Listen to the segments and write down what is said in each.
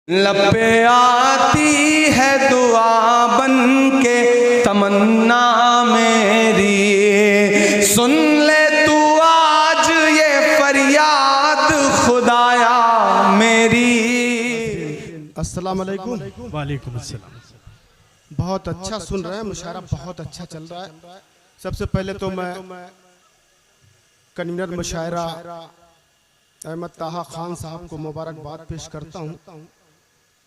लब पे आती है दुआ बन के तमन्ना मेरी, सुन ले तू आज ये फरियाद खुदाया मेरी। अस्सलाम वालेकुम। वालेकुम अस्सलाम। बहुत अच्छा सुन रहे हैं, मुशायरा बहुत अच्छा चल रहा है। सबसे पहले तो मैं कन्वीनर मुशायरा अहमद ताहा खान साहब को मुबारकबाद पेश करता हूं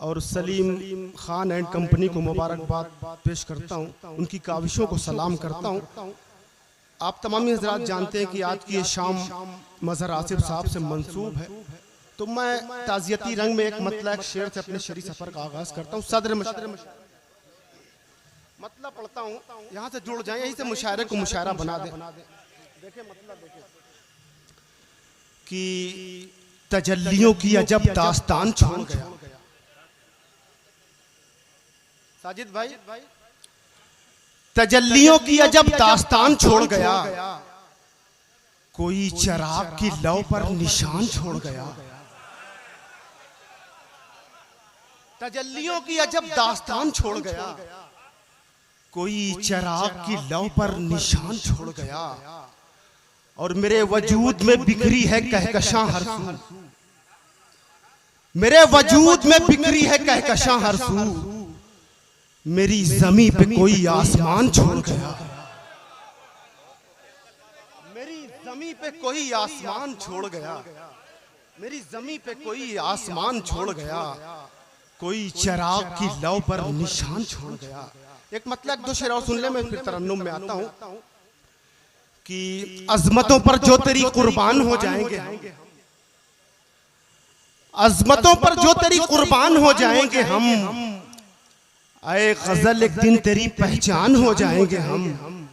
और सलीम खान एंड कंपनी को मुबारकबाद पेश करता हूं, उनकी काविशों को सलाम करता हूं। आप तमाम हज़रात जानते हैं कि आज की ये शाम मज़हर आसिफ साहब से मंसूब है, तो मैं ताज़ियती रंग में एक मतलब एक शेर से अपने शरी सफ़र का आगाज़ करता हूँ। सदर मतलब पढ़ता हूँ, यहाँ से जुड़ जाए, यहीं से मुशायरे को मुशायरा बना दे। देखे मतलब देखे कि तजल्लियों की अजब दास्तान छोड़ गया। साजिद भाई, तजल्लियों की अजब दास्तान छोड़ गया, कोई चराग की लौ पर निशान छोड़ गया। तजल्लियों की अजब दास्तान छोड़ गया, कोई चराग की लौ पर निशान छोड़ गया। और मेरे वजूद में बिखरी है कहकशां हर सू, मेरे वजूद में बिखरी है कहकशां हर सू, मेरी ज़मीं पे कोई आसमान छोड़ गया। मेरी ज़मीं पे कोई आसमान छोड़ गया, मेरी ज़मीं पे कोई आसमान छोड़ गया, कोई चराग की लौ पर निशान छोड़ गया। एक मतलब दो शेर और सुन ले, मैं फिर तरन्नुम में आता हूं कि अजमतों पर जो तेरी कुर्बान हो जाएंगे, अजमतों पर जो तेरी कुर्बान हो जाएंगे हम, ऐ गजल एक दिन तेरी पहचान हो जाएंगे हम,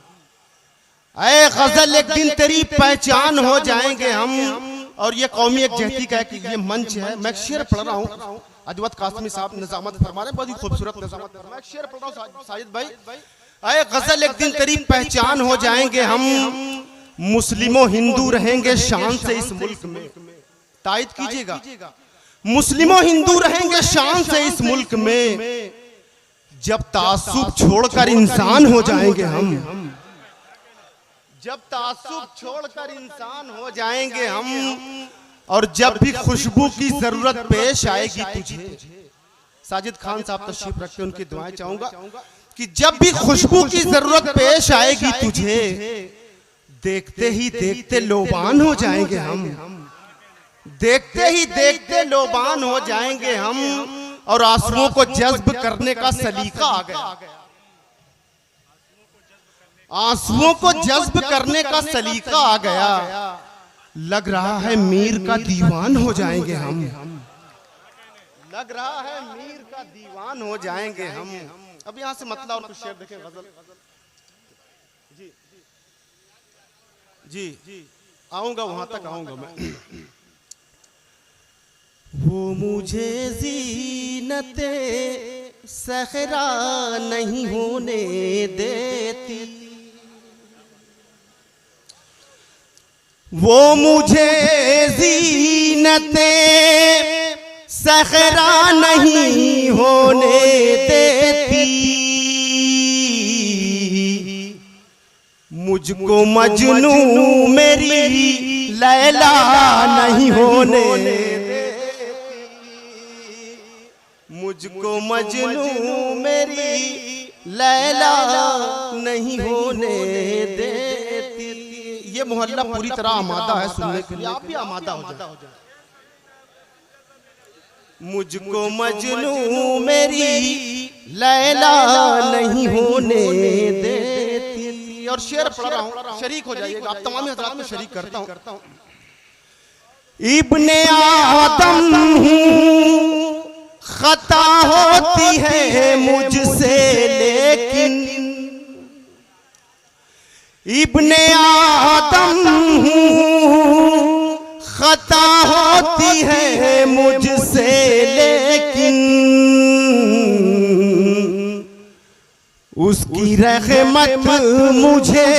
ऐ गजल एक दिन तेरी पहचान हो जाएंगे हम। और ये कौमी एक जहती का ये मंच है। मैं शेर पढ़ रहा हूँ, अजवत कासमी साहब निजामत फरमा रहे हैं, बहुत ही खूबसूरत निजामत। मैं शेर पढ़ रहा हूँ साजिद भाई। ऐ गजल एक दिन तेरी पहचान हो जाएंगे हम, मुस्लिमों हिंदू रहेंगे शान से इस मुल्क में। तायद कीजिएगा, मुस्लिमों हिंदू रहेंगे शान से इस मुल्क में, जब तासुब छोड़कर इंसान हो जाएंगे हम, जब तासुब छोड़कर इंसान हो जाएंगे हम। और जब भी खुशबू की जरूरत पेश आएगी तुझे, साजिद खान साहब तशरीफ रखते, उनकी दुआएं चाहूंगा कि जब भी खुशबू की जरूरत पेश आएगी तुझे, देखते ही देखते लोबान हो जाएंगे हम, देखते ही देखते लोबान हो जाएंगे हम। और आंसुओं को जज्ब करने का सलीका आ गया, आंसुओं को जज्ब करने का सलीका आ गया। लग रहा है मीर का दीवान हो जाएंगे हम, लग रहा है मीर का दीवान हो जाएंगे हम। अब यहां से मतलब और कुछ शेर देखें, गजल जी जी आऊंगा, वहां तक आऊंगा मैं। वो मुझे ज़ीनते सहरा नहीं होने देती, वो मुझे ज़ीनते सहरा नहीं होने देती, मुझको मजनू मेरी लैला नहीं होने देती, मुझको मजनू मेरी लैला नहीं होने देती। ये मोहल्ला पूरी तरह आमादा है सुनने के लिए, आप भी आमादा हो जाए। मुझको मजनू मेरी लैला नहीं होने देती। और शेर पढ़ रहा हूँ, शरीक हो जाइएगा, आप तमाम हज़रात में शरीक करता हूँ। इब्ने आदम हूँ, खता होती है मुझसे लेकिन, इब्ने आदम हूँ, खता होती है मुझसे लेकिन, उसकी रहमत मुझे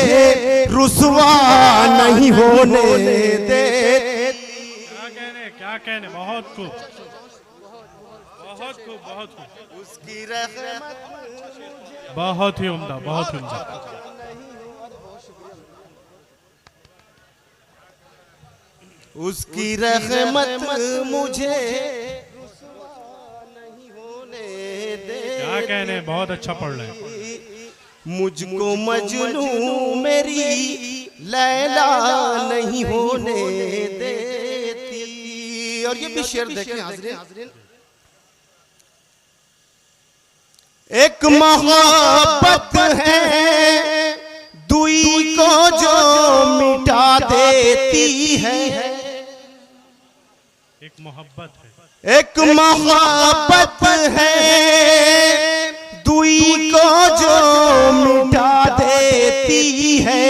रुसवा नहीं होने देती। क्या कहने, बहुत खूब, बहुत खूब, बहुत खूब, उसकी रहमत बहुत ही उम्दा, बहुत ही उम्दा। उसकी रहमत मुझे नहीं होने दे। क्या कहने, बहुत अच्छा पढ़ रहे हैं। मुझको मजनू मेरी लैला नहीं होने देती। और ये भी शेर देखें हाज़रीन, एक मोहब्बत है दुई को जो मिटा देती है। एक मोहब्बत है, एक मोहब्बत है दुई को जो मिटा देती है।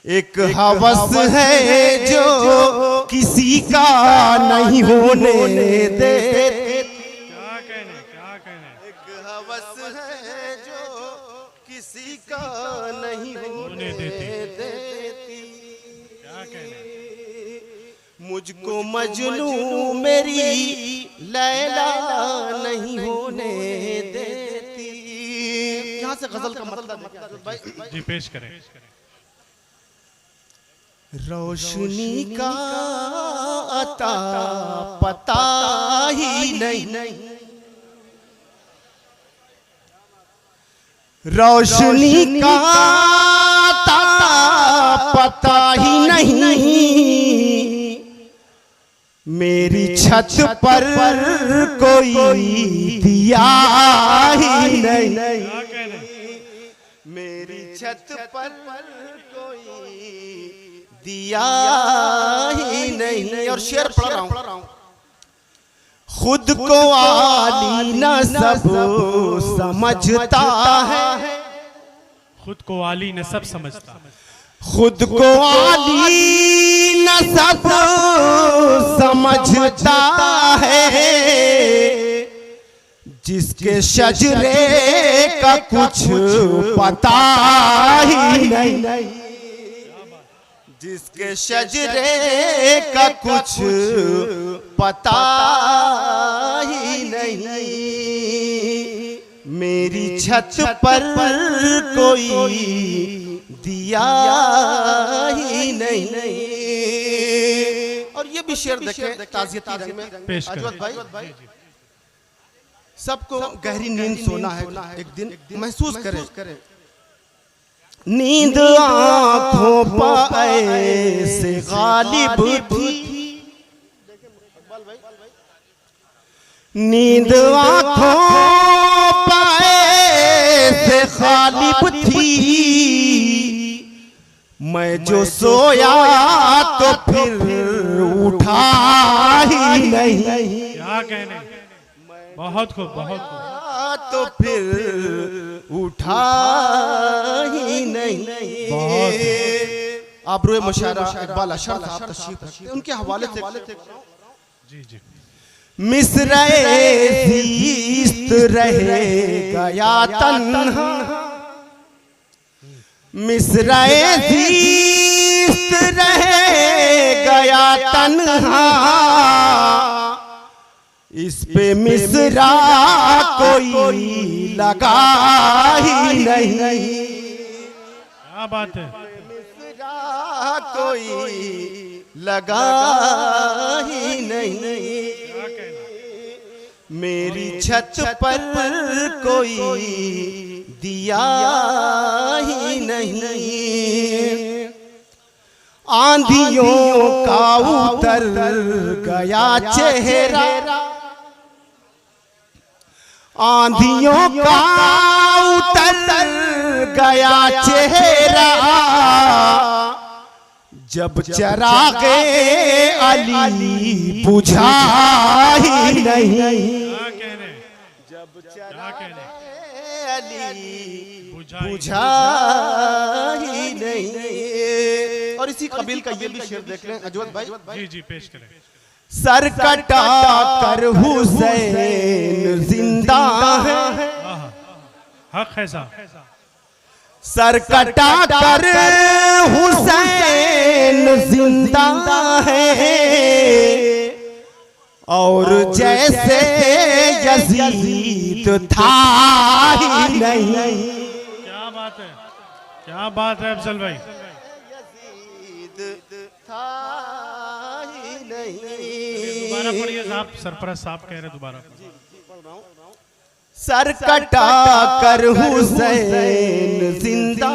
एक हवस है जो किसी का नहीं होने दे। क्या कहने, क्या कहने। एक हवस है जो किसी का नहीं होने देती। क्या कहने। मुझको मजनू मेरी लैला नहीं होने देती। यहाँ से गजल का मतलब भाई जी पेश करें। रोशनी का अता पता ही नहीं, रोशनी का अता पता ही नहीं। मेरी छत पर कोई दिया ही नहीं। क्या कहने। मेरी छत पर कोई दिया ही नहीं। और शेर पढ़ रहा हूं, खुद को आली न सब समझता है। खुद को आली ने सब समझता है। खुद को आली न सब समझता है। जिसके शजरे का कुछ पता ही नहीं। जिसके शजरे का कुछ पता ही नहीं। मेरी छत पर कोई दिया ही नहीं। और ये भी शेर देखें ताज़ियती रंग में पेश अजवत करें। भाई। सबको गहरी नींद सोना है, एक दिन महसूस करें। नींद आंखों पर ऐसे गालिब थी। नींद आंखों पर ऐसे गालिब थी। मैं जो सोया तो फिर उठा ही नहीं। क्या कहने। बहुत खूब, बहुत खूब। तो फिर उठा ही नहीं। आबरूए मुशायरा इकबाल अशर साहब तशरीफ रखते हैं, उनके हवाले से जी जी। मिस्रे ज़ीस्त रहे गया तन्हा। मिस्रे ज़ीस्त रहे गया तन्हा। इस पे मिसरा कोई लगा ही नहीं। क्या बात है। मिसरा कोई लगा ही नहीं। क्या कहने। मेरी छत पर कोई दिया ही नहीं। आंधियों का उतर गया चेहरा। आंधियों का उतर गया चेहरा। जब चरागे अली बुझा ही नहीं। क्या कहने। जब क्या कहने। अली बुझा ही बुझा ही नहीं। और इसी कबील का ये भी शेर देख लें अजवत भाई। जी जी पेश करें। सर कटा कर हुसैन जिंदा है। हक है साहब। सर कटा कर हुसैन जिंदा है। और जैसे यजीद था ही नहीं। क्या बात है, क्या बात है अफजल भाई। यजीद था ही दोबारा नहीं। पढ़िए साहब, सरपरस्त साहब कह रहे दोबारा। सर कटा कर हुसैन जिंदा,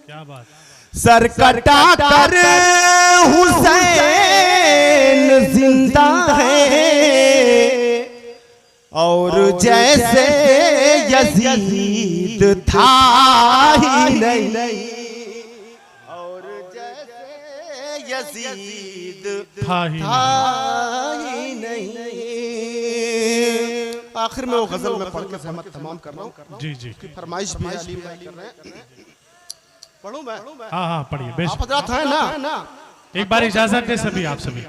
क्या बात। सर कटा कर हुसैन जिंदा है, और जैसे यजीद था ही नहीं, और जैसे यजीद था ही था ही नहीं। आखिर में वो गजल में पढ़ के सहमत तमाम कर रहा हूँ। जी जी, फरमाइश भी अलीम भाई कर रहे हैं। पढ़ूं मैं? हाँ हाँ पढ़िए बेश। आप हजरात हैं ना? एक बार इजाजत है सभी, आप सभी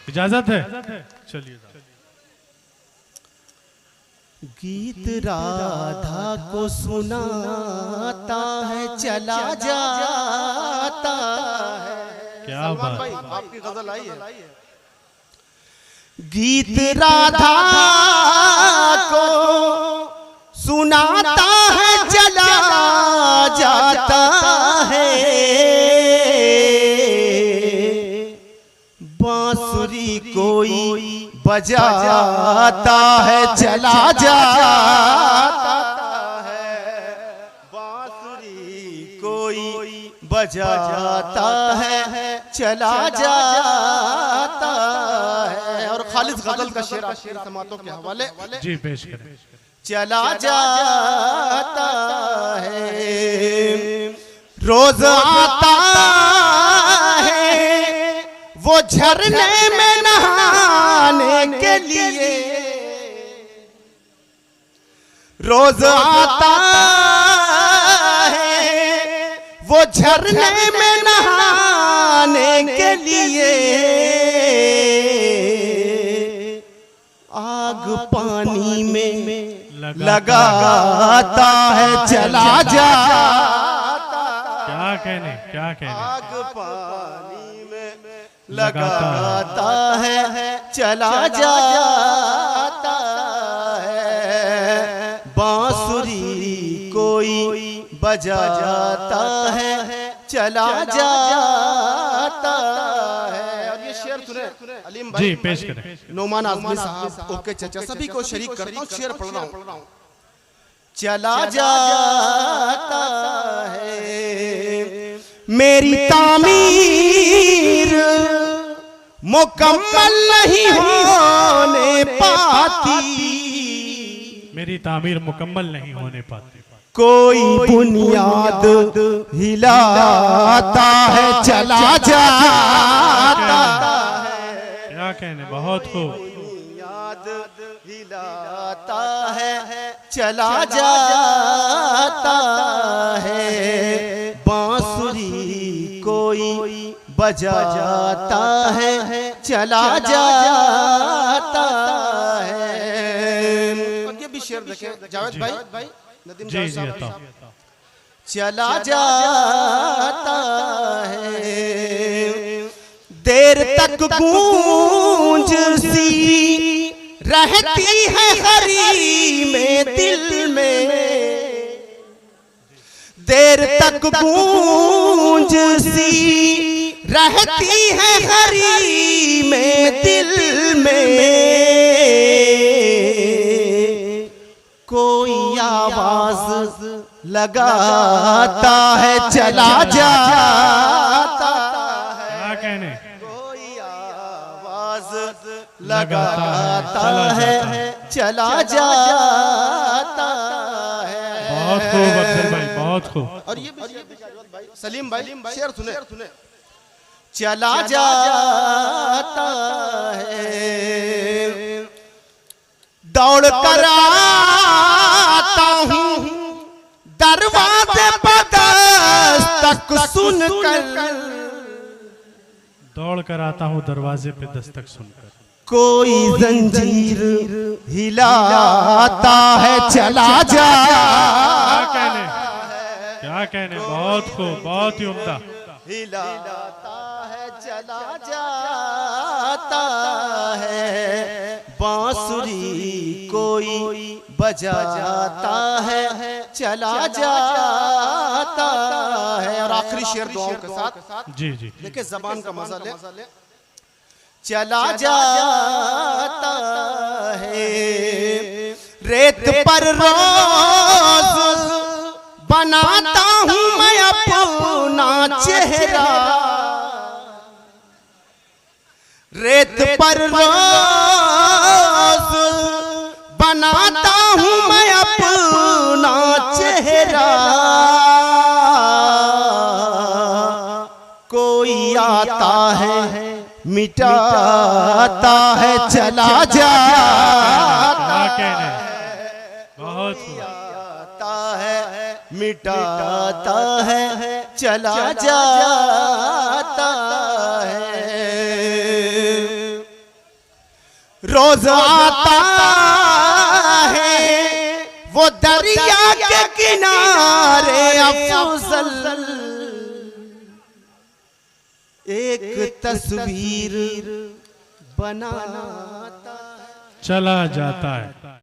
इजाजत है, चलिए। गीत राधा को सुनाता है चला जाता है। क्या बात। आपकी गजल आई है। गीत राधा को सुनाता है चला जाता है, बांसुरी कोई बजाता है चला जाता है, बांसुरी कोई बजाता है चला जाता है। और खालिद गजल का शेर आशिर समातों के हवाले जी पेश करें। चला जाता है, रोज आता है वो झरने में नहाने के लिए, रोज आता है वो झरने में नहाने के लिए, आग पानी में लगाता है चला जाता। क्या कहने, क्या कहने। आग पानी में लगाता है चला जाता है, बांसुरी कोई बजाता है चला जाता है। और ये शेर सुने अलीम भाई। जी पेश करें। नोमान आजमी साहब, ओके चचा, सभी को शरीक करता हूँ, शेर पढ़ रहा हूँ। चला जाता है मेरी तामीर मुकम्मल नहीं होने पाती, मेरी तामीर मुकम्मल नहीं होने पाती, कोई बुनियाद हिलाता है चला जाता है। क्या कहने, बहुत खूब। बुनियाद हिलाता है चला जाता है, बांसुरी कोई बजाता है चला जाता है। और ये भी शेर देखें जावेद भाई, नदीम जी जी साहब, अता। चला जाता है देर तक गूंज सी रहती है हरी में दिल में, देर तक गूंज सी रहती है हरी में दिल में, कोई आवाज लगाता है चला जाता है। क्या कहने, कोई आवाज लगाता है चला जाता है। बहुत खूब अफजल भाई, बहुत खूब। और ये भाई सलीम भाई शेर सुने। चला जाता है दौड़ कर आता हूँ दरवाजे पर दस्तक सुनकर, दौड़ कर आता हूँ दरवाजे पे दस्तक सुनकर, कोई जंजीर हिलाता है चला जाता है। क्या कहने, बहुत खूब, बहुत ही उम्दा। हिलाता है चला जाता है, बांसुरी कोई बजाता है चला जाता है। और आखिरी शेर दुआओं के साथ जी जी देखिए जबान का मजा ले, चला जाता है रेत पर रोज बनाता हूँ मैं अपना चेहरा, रेत पर रोज बनाता हूँ मैं अपना चेहरा, कोई आता है मिटाता है चला जाता है, बहुत आता है मिटाता है चला जाता है। रोज आता है वो दरिया के किनारे अफजल, एक तस्वीर बनाता चला जाता है।